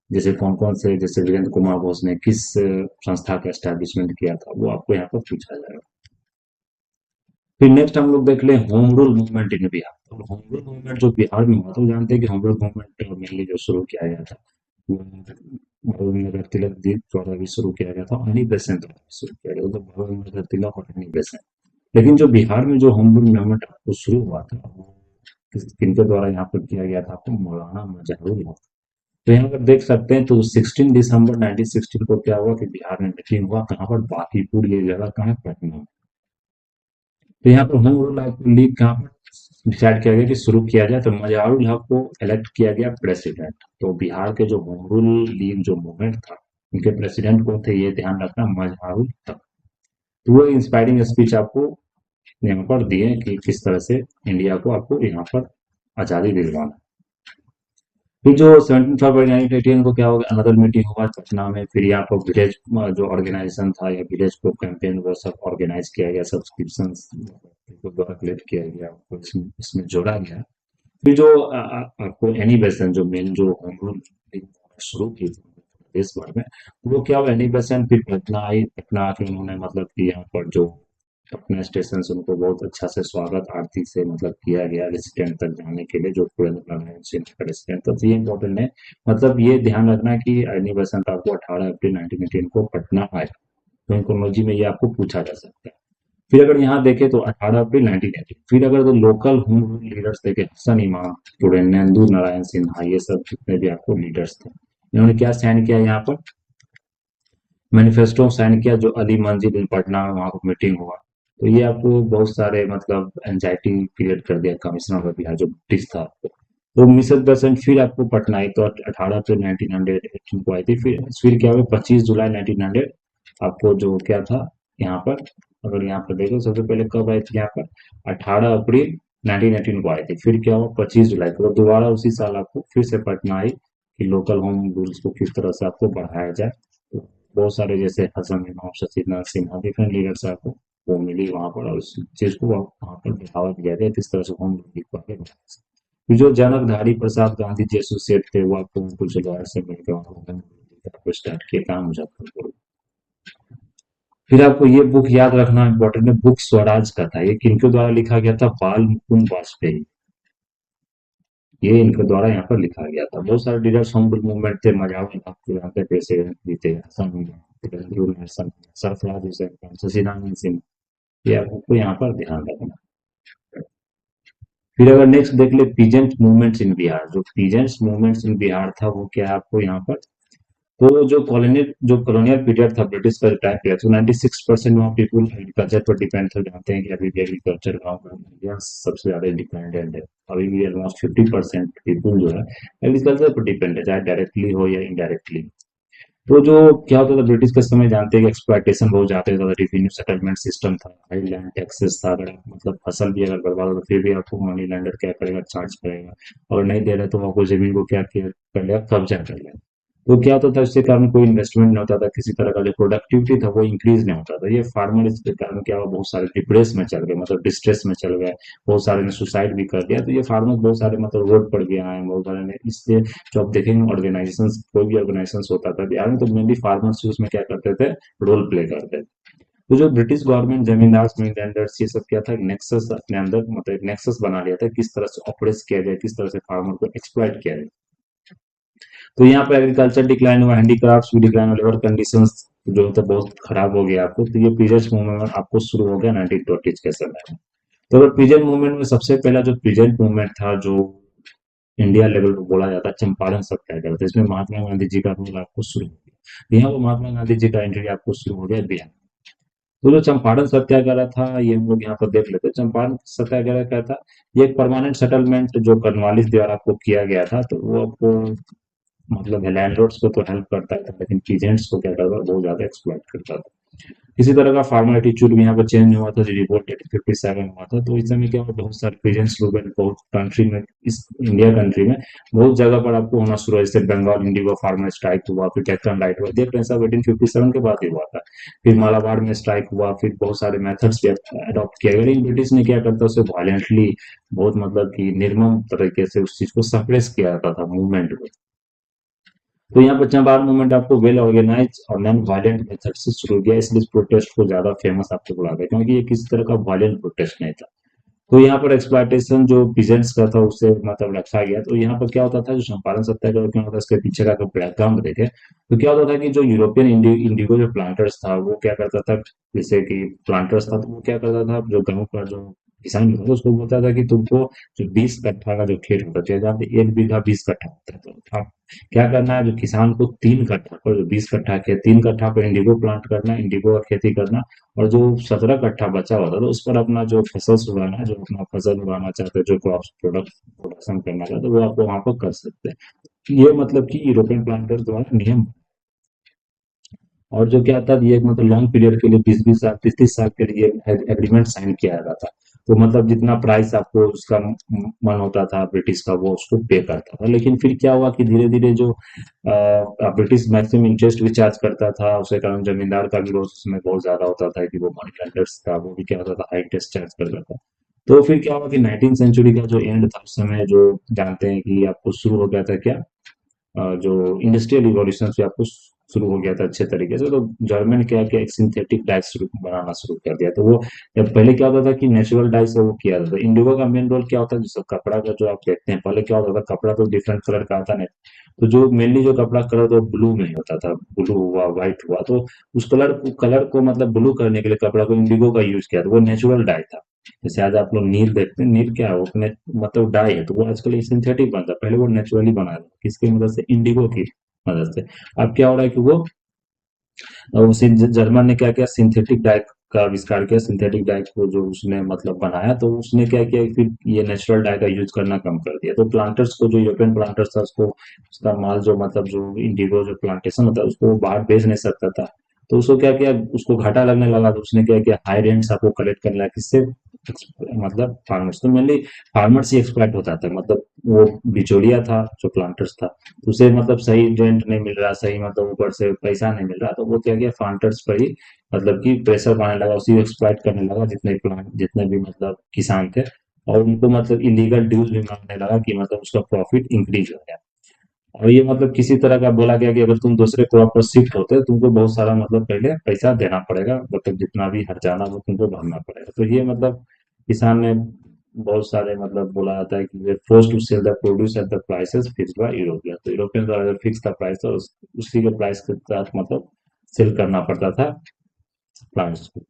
जैसे कौन कौन से, जैसे वीरेंद्र कुमार घोष ने किस संस्था का एस्टैब्लिशमेंट किया था, वो आपको यहाँ पर पूछा जाएगा। फिर नेक्स्ट हम लोग देख लें home rule movement in Bihar. तो होम रूल मूवमेंट जो बिहार में हुआ, तो जानते हैं कि होम रूल मूवमेंट मेनली जो शुरू किया गया था वो भगवान तिलक द्वारा भी शुरू किया गया था, अनी बेसेंट द्वारा भी शुरू किया गया था, तो भगवान तिलक और अनी बेसेंट। लेकिन जो बिहार में जो होम रूल मूवमेंट आपको शुरू हुआ था वो किनके द्वारा यहाँ पर किया गया था, आपको मौलाना मजहरूल हक। तो यहाँ पर देख सकते हैं, तो 16 दिसंबर 1916 को क्या हुआ कि बिहार में मीटिंग हुआ, कहाँ पर, बांकीपुर, ये जगह कहाँ है, पटना में। तो यहाँ पर होम रूल आपको लीग कहाँ पर डिसाइड किया गया कि शुरू किया जाए, तो मजहरूल हक को इलेक्ट किया गया प्रेसिडेंट। तो बिहार के जो होम रूल लीग जो मूवमेंट था, उनके प्रेसिडेंट को थे, ये ध्यान रखना, मजहरूल हक। तो वो इंस्पायरिंग स्पीच आपको यहाँ पर दिए कि किस तरह से इंडिया को आपको यहाँ पर आज़ादी दिलवाना। फिर जो 17 फरवरी 1918 को क्या हो गया, अनदर मीटिंग हुआ पटना में। फिर यहाँ पर विलेज जो ऑर्गेनाइजेशन था या विलेज को कैंपेन, वो सब ऑर्गेनाइज किया गया, सब्सक्रिप्शन को द्वारा कलेक्ट किया गया, आपको इसमें जोड़ा गया। फिर जो आपको एनी बेसन जो मेन जो होम रूल शुरू की थी देश भर में, वो क्या हुआ, एनी बेसन फिर पटना आई। पटना आके उन्होंने मतलब कि यहाँ पर जो अपने स्टेशन से उनको बहुत अच्छा से स्वागत आरती से मतलब किया गया रेसिडेंट तक जाने के लिए, जो पुरेंद्र नारायण सिंह का रेसिडेंट था। तो ये इम्पोर्टेंट है, मतलब ये ध्यान रखना कि एनी बेसेंट आपको 18 अप्रैल 1918 को पटना आए। तो इकोनॉलॉजी में ये आपको पूछा जा सकता है। फिर अगर यहाँ देखें तो 18 अप्रैल 1918, फिर अगर तो लोकल होम रूल लीडर्स देखे, हसन इमाम, पुरेंद्र नारायण सिन्हा, ये सब जितने भी आपको लीडर्स थे, इन्होंने क्या साइन किया यहाँ पर, मैनिफेस्टो साइन किया, जो अली मंजिल इन पटना में वहां पर मीटिंग हुआ। तो ये आपको बहुत सारे मतलब एंजाइटी क्रिएट कर दिया कमिश्नर ऑफ बिहार जो ब्रिटिश था आपको। तो मिसेस बेसेंट फिर आपको पटना आई, तो 18 अप्रैल 1918 को आई थी। फिर क्या हुआ, 25 जुलाई 1900 आपको जो क्या था यहाँ पर, अगर यहाँ पर देखो सबसे पहले कब आई थी यहाँ पर, 18 अप्रैल 1918 को आई थी। फिर क्या हुआ, 25 जुलाई को दोबारा उसी साल आपको फिर से पटना आई कि लोकल होम रूल्स को किस तरह से आपको बढ़ाया जाए। तो बहुत सारे जैसे हसन इमाम, शशिनाथ सिन्हा, डिफरेंट लीडर्स आपको वो मिली वहां पर, और उस चीज को वहां पर बढ़ावा दिया गया किस तरह से होम रूल को आगे बढ़ाया जाए। फिर जो जनकधारी प्रसाद गांधी जी एसोसिएट थे, वो आपको कुछ लॉयर से मिलकर आपको स्टार्ट किया काम मुजफ्फरपुर। फिर आपको ये बुक याद रखना इम्पोर्टेंट है, बुक स्वराज का था। ये किनके द्वारा लिखा गया था, बाल मुकुंद वाजपेयी, ये इनके द्वारा यहाँ पर लिखा गया था। बहुत सारे लीडर्स होम रूल मूवमेंट थे, मजाक यहाँ पे प्रेसिडेंट भी थे, सरफराज हुसैन खान, शशिदानंद सिंह, ये आपको यहाँ पर ध्यान रखना। फिर अगर नेक्स्ट देख ले पीजेंट मूवमेंट्स इन बिहार, जो पीजेंट्स मूवमेंट्स इन बिहार था वो क्या है आपको यहाँ पर, तो जो कॉलोनियल पीरियड था ब्रिटिश का टाइम पीरियड, तो 96% वहाँ पीपुल एग्रीकल्चर पर डिपेंड थे। जानते हैं कि अभी भी एग्रीकल्चर गाँव में इंडिया सबसे ज्यादा डिपेंडेंट है। अभी भी ऑलमोस्ट 50% पीपुल जो है एग्रीकल्चर पर डिपेंड है, चाहे डायरेक्टली हो या इनडायरेक्टली। तो जो क्या होता था ब्रिटिश के समय, जानते हैं कि एक्सप्लॉयटेशन बहुत ज्यादा होता था, रेवेन्यू सेटलमेंट सिस्टम था, हाई लैंड टैक्सेस था। अगर मतलब फसल भी अगर बर्बाद हो तो फिर भी आपको मनी लैंडर क्या करेगा, चार्ज करेगा। और नहीं दे रहे तो आपको जमीन को क्या कर लेगा, कब्जा कर लेगा। तो क्या होता था, इसके कारण कोई इन्वेस्टमेंट नहीं होता था, किसी तरह का जो प्रोडक्टिविटी था वो इंक्रीज नहीं होता था। ये फार्मर इसके कारण क्या हुआ, बहुत सारे डिप्रेस में चल गए, मतलब डिस्ट्रेस में चल गए। बहुत सारे ने सुसाइड भी कर दिया। तो ये फार्मर बहुत सारे मतलब रोड पर भी आए, बहुत सारे ने, इसलिए जो आप देखेंगे ऑर्गेनाइजेशन, कोई भी ऑर्गेनाइजेशन होता था बिहार में, तो मेनली फार्मर्स उसमें क्या करते थे, रोल प्ले करते थे। तो जो ब्रिटिश गवर्नमेंट जमींदार लैंडर्स ये सब क्या था, नेक्सस अपने अंदर मतलब एक नेक्सस बना लिया था, किस तरह से ऑपरेट किया जाए, किस तरह से फार्मर को एक्सप्लॉइट किया जाए। तो यहाँ पे एग्रीकल्चर डिक्लाइन हुआ, हैंडीक्राफ्ट्स भी डिक्लाइन हुआ, लेबर कंडीशंस जो होता है बहुत खराब हो गया आपको। तो ये पीरियड्स मूवमेंट आपको शुरू हो गया 1920 के समय में। तो अगर पीजेंट मूवमेंट में सबसे पहला जो पीजेंट मूवमेंट था, जो इंडिया लेवल पर बोला जाता है, चंपारण सत्याग्रह था। इसमें महात्मा गांधी जी का रोल आपको शुरू हो गया। यहाँ पर महात्मा गांधी जी का एंट्री आपको शुरू हो गया बिहार। तो जो चंपारण सत्याग्रह था, ये हम लोग यहाँ पर देख लेते हैं। चंपारण सत्याग्रह क्या था, ये एक परमानेंट सेटलमेंट जो कर्नवालिस द्वारा आपको किया गया था। तो वो आपको मतलब लैंडलॉर्ड्स को तो हेल्प करता था, लेकिन पीजेंट्स को क्या करता था, बहुत ज्यादा एक्सप्लॉइट करता था। इसी तरह का फार्मर एटीट्यूड भी यहाँ पर चेंज हुआ था, रिवोल्ट 1857 हुआ था। तो इस समय क्या हुआ, बहुत सारे पीजेंट्स लोग बहुत कंट्री में, इस इंडिया कंट्री में बहुत जगह पर आपको होना शुरू हुआ। जैसे बंगाल इंडिगो फार्मर स्ट्राइक हुआ, फिर डेक्कन राइट हुआ, देख रहे हैं सब 1857 के बाद ही हुआ था। फिर मालाबार में स्ट्राइक हुआ, फिर बहुत सारे मेथड्स भी अडॉप्ट किए गए। लेकिन ब्रिटिश ने क्या करता, उसे वायलेंटली, बहुत मतलब कि निर्मम तरीके से उस चीज को सप्रेस किया जाता था मूवमेंट को। तो यहाँ पर चंपारण मूवमेंट आपको वेल ऑर्गेनाइज और नॉन वायलेंट मेथड से शुरू किया, इसलिए इस प्रोटेस्ट को ज्यादा फेमस आपको बुला गया, क्योंकि ये किसी तरह का वायलेंट प्रोटेस्ट नहीं था। तो यहाँ पर एक्सप्लॉयटेशन जो पीजेंट्स का था उसे मतलब रखा गया। तो यहाँ पर क्या होता था, जो चंपारण सत्याग्रह क्या होता था, इसके पीछे का अगर बैकग्राउंड देखें तो क्या होता था कि जो यूरोपियन इंडिगो जो प्लांटर्स था वो क्या करता था, जैसे कि प्लांटर्स था तो वो क्या करता था, जो गाँव का जो किसान होता था उसको बोलता था कि तुमको जो 20 कट्ठा का जो खेत होता था, जहाँ पे 1 बीघा 20 कट्ठा होता है, तो आप क्या करना है, जो किसान को 3 कट्ठा पर, जो 20 कट्ठा के 3 कट्ठा पर इंडिगो प्लांट करना, इंडिगो का खेती करना, और जो 17 कट्ठा बचा हुआ था तो उस पर अपना जो फसल उगाना, जो अपना फसल उगाना चाहते हैं, जो क्रॉप प्रोडक्शन करना चाहते हैं, वो आप वहां पर कर सकते हैं। ये मतलब कि यूरोपियन प्लांटर्स द्वारा नियम। और जो क्या था, ये मतलब लॉन्ग पीरियड के लिए 20-20 साल 30-30 साल के लिए एग्रीमेंट साइन किया जा रहा था। तो मतलब जितना प्राइस आपको उसका मन होता था ब्रिटिश का, वो उसको पे करता था। लेकिन फिर क्या हुआ कि धीरे धीरे जो ब्रिटिश मैक्सिमम इंटरेस्ट भी चार्ज करता था, उसके कारण जमींदार का विरोध उसमें बहुत ज्यादा होता था कि वो मनी लेंडर्स था, वो भी क्या होता था, हाई इंटरेस्ट चार्ज करता था। तो फिर क्या हुआ कि 19th सेंचुरी का जो एंड था, उस समय जो जानते हैं कि आपको शुरू हो गया था क्या, जो इंडस्ट्रियल रिवॉल्यूशन से आपको शुरू हो गया था अच्छे तरीके से। तो जर्मन क्या किया, एक सिंथेटिक डाई बनाना शुरू कर दिया। तो वो जब पहले क्या होता था कि नेचुरल डाई से वो किया जाता था। इंडिगो का मेन रोल क्या होता है, जैसे कपड़ा का जो आप देखते हैं, पहले क्या होता था, कपड़ा तो डिफरेंट कलर का आता नहीं। तो जो मेनली जो कपड़ा कलर तो ब्लू में ही होता था, ब्लू हुआ, व्हाइट हुआ, तो उस कलर को मतलब ब्लू करने के लिए कपड़ा को इंडिगो का यूज किया था, वो नेचुरल डाई था। जैसे आज आप लोग नील देखते हैं, नील क्या है, वो मतलब डाई है, तो वो आजकल सिंथेटिक बनता है, पहले वो नेचुरली बनाया था, किसकी मदद से, इंडिगो की मदद से। अब क्या हो रहा है कि वो उसी जर्मन ने क्या किया, सिंथेटिक डाई का आविष्कार किया। सिंथेटिक डाई को जो उसने मतलब बनाया, तो उसने क्या किया, फिर ये नेचुरल डाई का यूज करना कम कर दिया। तो प्लांटर्स को, जो यूरोपियन प्लांटर्स था, उसको उसका माल जो मतलब जो इंडिगो जो प्लांटेशन होता है उसको बाहर बेच नहीं सकता था। तो उसको क्या किया, उसको घाटा लगने लगा, तो उसने क्या किया, हाई रेंट्स आपको कलेक्ट करने लगा, किससे, मतलब फार्मर्स। तो मेनली फार्मर्स ही एक्सप्लॉइट होता था, मतलब वो बिचौलिया था जो प्लांटर्स था, तो उसे मतलब सही रेंट नहीं मिल रहा, सही मतलब ऊपर से पैसा नहीं मिल रहा, तो वो क्या किया, प्लांटर्स पर ही मतलब कि प्रेशर पाने लगा, उसी को एक्सप्लॉइट करने लगा, जितने प्लांट जितने भी मतलब किसान थे। और उनको मतलब इलीगल ड्यूज भी मांगने लगा कि मतलब उसका प्रॉफिट इंक्रीज हो गया। और ये मतलब किसी तरह का बोला गया कि अगर तुम दूसरे क्रॉप पर शिफ्ट होते हो, तुमको बहुत सारा मतलब पहले पैसा देना पड़ेगा, मतलब जितना भी हर्जाना वो तुमको भरना पड़ेगा। तो ये मतलब किसान ने बहुत सारे मतलब बोला जाता है कि वे force to sell the produce at the prices fixed by European. तो यूरोपियन द्वारा जो फिक्स था प्राइस, था उसी के प्राइस के साथ मतलब सेल करना पड़ता था प्लांट्स को।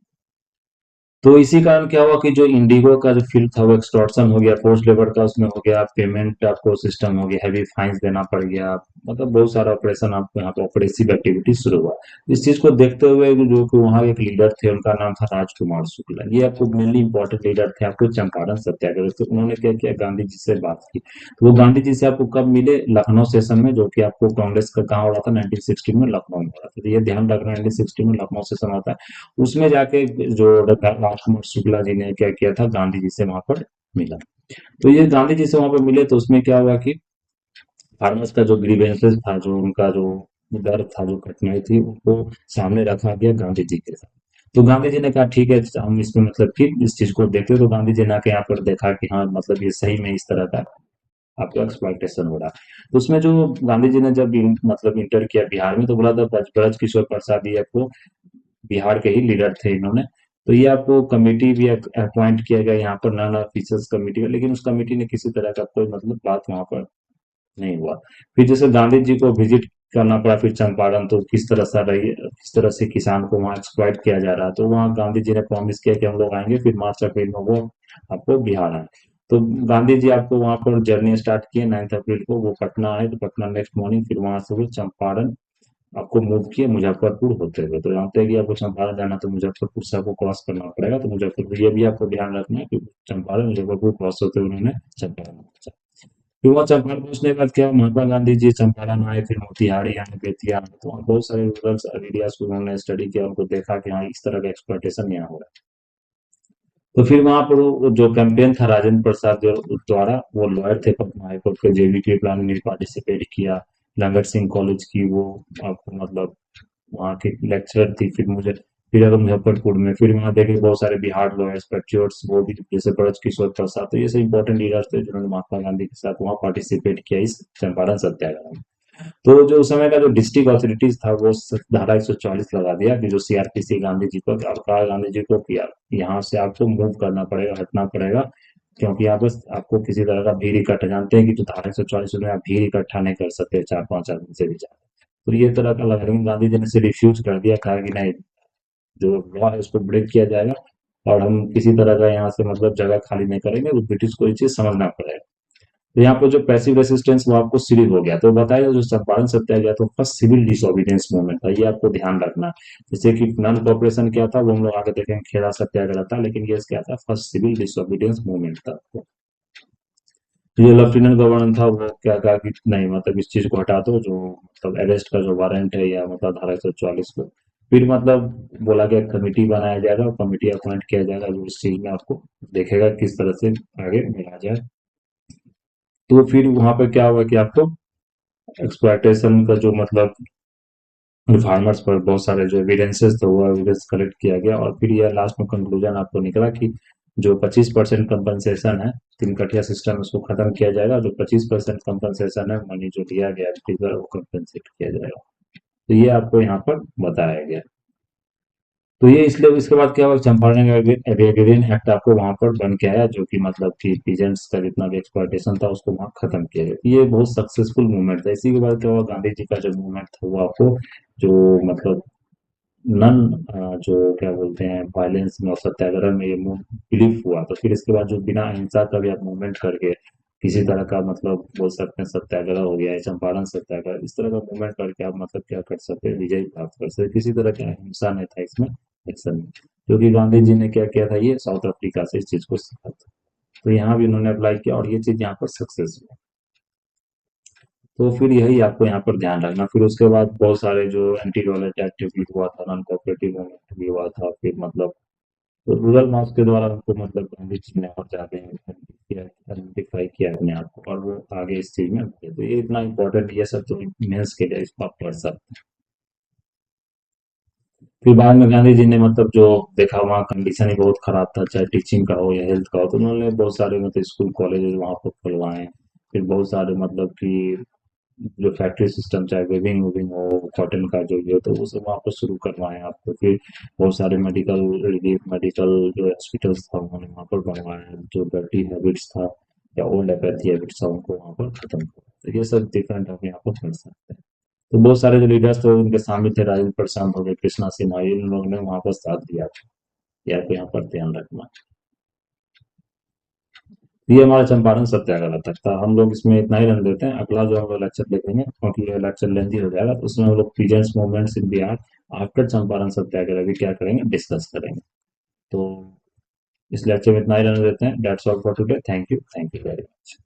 तो इसी कारण क्या हुआ कि जो इंडिगो का जो फील्ड था वो एक्सटॉर्शन हो गया, फोर्स लेबर का उसमें हो गया, पेमेंट आपको सिस्टम हो गया, हैवी फाइन्स देना पड़ गया, मतलब बहुत सारा ऑपरेशन आपको यहाँ पे ऑपरेसिव एक्टिविटी शुरू हुआ। इस चीज को देखते हुए जो कि वहाँ एक लीडर थे, उनका नाम था राजकुमार शुक्ला। ये आपको मेनली इंपॉर्टेंट लीडर थे आपको चंपारण सत्याग्रह। तो उन्होंने क्या किया, गांधी जी से बात की। तो वो गांधी जी से आपको कब मिले, लखनऊ सेशन में, जो कि आपको कांग्रेस का कहाँ हो रहा था, 1916 में लखनऊ में हो रहा था। तो ये ध्यान रखना, 1916 में लखनऊ सेशन होता है। उसमें जाके जो राजकुमार शुक्ला जी ने क्या किया था, गांधी जी से वहां पर मिला। तो ये गांधी जी से वहां पर मिले, तो उसमें क्या हुआ कि फार्मर्स का जो ग्रीवेंसेस था, जो उनका जो दर्द था, जो कठिनाई थी, उनको सामने रखा गया गांधी जी के साथ। तो गांधी जी ने कहा ठीक है, हम इसमें मतलब कि इस चीज को देखते। तो गांधी जी ने आके यहाँ पर देखा कि हाँ मतलब ये सही में इस तरह का आपका एक्सप्लॉइटेशन हो रहा है। तो उसमें जो गांधी जी ने जब मतलब इंटर किया बिहार में, तो बोला था ब्रज किशोर प्रसाद ये आपको बिहार के ही लीडर थे इन्होंने। तो ये आपको कमेटी भी अपॉइंट किया गया यहाँ पर, नॉन ऑफिसर्स कमेटी, लेकिन उस कमेटी ने किसी तरह का कोई मतलब बात वहां पर नहीं हुआ। फिर जैसे गांधी जी को विजिट करना पड़ा फिर चंपारण, तो किस तरह से किसान को वहां एक्सप्लॉइट किया जा रहा, तो वहां गांधी जी ने प्रॉमिस किया कि हम लोग आएंगे, फिर मार्च अप्रैल में वो आपको बिहार आए। तो गांधी जी आपको वहां पर जर्नी स्टार्ट किए 9 अप्रैल को, वो पटना आए, तो पटना नेक्स्ट मॉर्निंग, फिर वहां से वो चंपारण आपको मूव किए मुजफ्फरपुर होते हुए। तो जानते हैं कि आपको चंपारण जाना तो मुजफ्फरपुर से आपको क्रॉस करना पड़ेगा। तो मुजफ्फरपुर ये भी आपको ध्यान रखना है कि चंपारण मुजफ्फरपुर क्रॉस होते हुए उन्होंने चंपारण पहुंचा। फिर वहाँ चंपारण पहुंचने के बाद क्या, महात्मा गांधी जी चंपारण आए, फिर मोतिहारी आए, बेतिया आए, तो वहाँ बहुत सारे रूरल एरियाज को उन्होंने स्टडी किया, उनको देखा कि हाँ इस तरह का एक्सप्लॉइटेशन यहाँ हो रहा है। तो फिर वहां पर वो जो कैंपेन था राजेंद्र प्रसाद जो द्वारा, वो लॉयर थे पटना हाईकोर्ट के, जेबीटी प्लान में पार्टिसिपेट किया। लंगट सिंह कॉलेज की वो आपको मतलब वहाँ की लेक्चरर थी। फिर अगर मुजफ्फरपुर में, फिर वहाँ देखे बहुत सारे बिहार लॉयर्स पेट्रियोट्स, वो भी जैसे ब्रज किशोर प्रसाद, तो ये सब इंपॉर्टेंट लीडर्स थे जिन्होंने महात्मा गांधी के साथ वहाँ पार्टिसिपेट किया इस चंपारण सत्याग्रह में। तो जो उस समय का जो डिस्ट्रिक्ट अथॉरिटीज था वो धारा 144 लगा दिया कि जो सीआरपीसी गांधी जी को और कहा गांधी जी को कि यहाँ से आपको मूव करना पड़ेगा, हटना पड़ेगा, क्योंकि यहाँ बस आपको किसी तरह का भीड़ इकट्ठा, जानते हैं कि जो धारा 144 में आप भीड़ इकट्ठा नहीं कर सकते 4-5 आदमी से भी ज्यादा। तो ये तरह का लगा, लेकिन गांधी जी ने से रिफ्यूज कर दिया, कहा कि नहीं, जो लॉ है उसको ब्रेक किया जाएगा और हम किसी तरह का यहाँ से मतलब जगह खाली नहीं करेंगे, तो ब्रिटिश को ये चीज समझना पड़ेगा। तो यहाँ पर जो पैसिव रेसिस्टेंस वो आपको शुरू हो गया। तो बताया जो चंपारण सत्याग्रह तो फर्स्ट सिविल डिसोबीडियंस मूवमेंट था, ये आपको ध्यान रखना है। जैसे कि नॉन कॉपरेशन क्या था वो हम लोग आगे देखेंगे, खेड़ा सत्याग्रह था, लेकिन ये क्या था, फर्स्ट सिविल डिसोबीडियंस मूवमेंट था। तो जो लेफ्टिनेंट गवर्नर था वो क्या कहा कि नहीं, मतलब इस चीज को हटा दो, जो मतलब अरेस्ट का जो वारंट है या मतलब धारा 144 को। फिर मतलब बोला गया कमेटी बनाया जाएगा, कमेटी अपॉइंट किया जाएगा जो इस चीज में आपको देखेगा किस तरह से आगे बढ़ा जाए। तो फिर वहां पे क्या हुआ कि आपको एक्सप्लॉयटेशन का जो मतलब फार्मर्स पर बहुत सारे जो एविडेंसेस थे वो एविडेंस कलेक्ट किया गया, और फिर यह लास्ट में कंक्लूजन आपको निकला कि जो 25% कंपनसेशन है, तीन कटिया सिस्टम, उसको खत्म किया जाएगा। जो 25% कंपनसेशन है, मनी जो दिया गया फिगर, वो कंपनसेट किया जाएगा। तो ये आपको यहाँ पर बताया गया। तो ये इसलिए इसके बाद क्या हुआ, चंपारण एग्रेरियन एक्ट आपको वहां पर बन के आया, जो कि मतलब कि पीजेंट्स का जितना भी एक्सप्लॉयटेशन था उसको वहां खत्म किया गया। ये बहुत सक्सेसफुल मूवमेंट था। इसी के बाद क्या हुआ, गांधी जी का जो मूवमेंट था वो आपको जो मतलब नन जो क्या बोलते हैं वायलेंस में और सत्याग्रह में ये बिलीफ हुआ। तो फिर इसके बाद जो बिना अहिंसा का भी आप मूवमेंट करके किसी तरह का मतलब बोल सकते हैं सत्याग्रह हो गया है, चंपारण सत्याग्रह, इस तरह का मूवमेंट करके आप मतलब क्या कर सकते हैं, विजय प्राप्त कर सकते हैं। किसी तरह का अहिंसा नहीं था इसमें एक्शन में, क्योंकि गांधी जी ने क्या किया था, ये साउथ अफ्रीका से इस चीज को सीखा था। तो यहाँ भी उन्होंने अप्लाई किया और ये चीज यहाँ पर सक्सेस हुआ। तो फिर यही आपको यहाँ पर ध्यान रखना। फिर उसके बाद बहुत सारे जो एंटी रॉयलेट एक्ट भी हुआ था, नॉन कोऑपरेटिव मूवमेंट भी हुआ था। फिर मतलब तो रूरल मास के द्वारा उनको मतलब गांधी जी ने और ज्यादा आइडेंटिफाई किया अपने आप को, और वो आगे इस चीज में बढ़े। तो ये इतना इम्पोर्टेंट, ये सब तो मेंस के लिए इसको आप पढ़ सकते हैं। फिर बाद में गांधी जी ने मतलब जो देखा वहाँ कंडीशन ही बहुत खराब था, चाहे टीचिंग का हो या हेल्थ का हो, तो उन्होंने बहुत सारे मतलब स्कूल कॉलेजेस वहाँ पर खुलवाए। फिर बहुत सारे मतलब कि जो फैक्ट्री सिस्टम, चाहे वेविंग वूविंग हो, कॉटन का जो ये हो, तो वो सब वहाँ पर शुरू करवाए आपको। फिर बहुत सारे मेडिकल रिलीफ, मेडिकल जो हॉस्पिटल्स था उन्होंने वहाँ पर बनवाया। जो डर्टी हैबिट्स था या ओल्ड एपैथी हैबिट्स था उनको वहाँ पर खत्म किया। तो ये सब डिफरेंट आप यहाँ पर कर सकते हैं। तो बहुत सारे जो लीडर्स थे उनके शामिल थे, राजेंद्र प्रसाद हो गए, कृष्णा सिन्हा, इन लोगों ने वहाँ पर साथ दिया था। ये आपको यहाँ पर ध्यान रखना। ये हमारा चंपारण सत्याग्रह तक था। हम लोग इसमें इतना ही रन देते हैं। अगला जो हम लोग लेक्चर देखेंगे, क्योंकि ये लेक्चर लेंथी हो जाएगा, तो उसमें हम लोग peasants movements in Bihar after Champaran Satyagraha भी क्या करेंगे, डिस्कस करेंगे। तो इस लेक्चर में इतना ही रन देते हैं। That's all for today. Thank you very much.